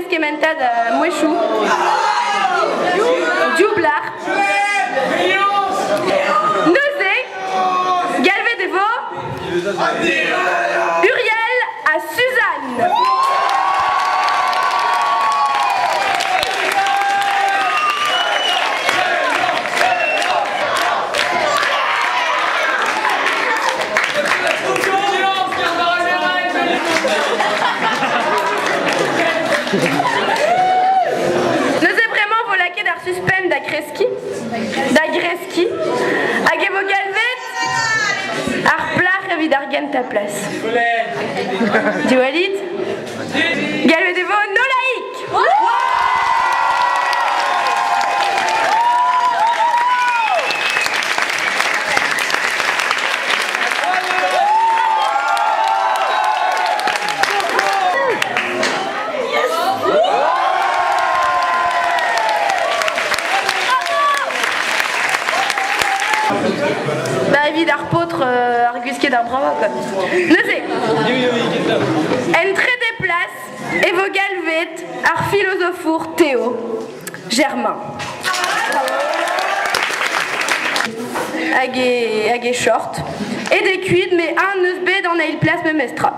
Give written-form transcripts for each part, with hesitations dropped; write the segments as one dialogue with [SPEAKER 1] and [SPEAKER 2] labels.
[SPEAKER 1] Kementad Mouechou, Djoublar, Nozé, Galvedevo, Uriel à Suzanne. Nozé vraiment volake d'ar suspend d'agreski, agevo galvet, ar plach evit ar gent a place. Du Walid, galvedevo nolaïque. Bah évidemment d'arpotre argusqué d'un bravo quoi. Nozé. En très des places, et vos galvettes, ar philosophour Théo, Germain. Hag short, et des cuides, mais un neus bed en ail place même estra.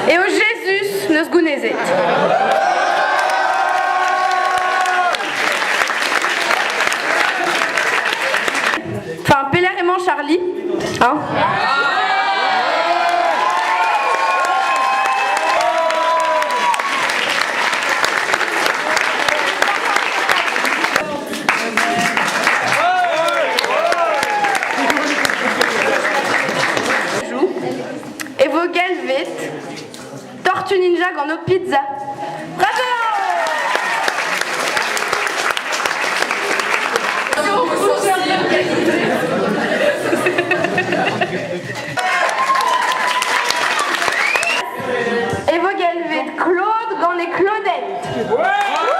[SPEAKER 1] Et au Jésus neus gounezet. Enfin, Pélérément Charlie, hein. Et vos galvettes, Tortue Ninja dans nos pizzas. Bravo! Et vos galvettes Claude dans les Claudettes.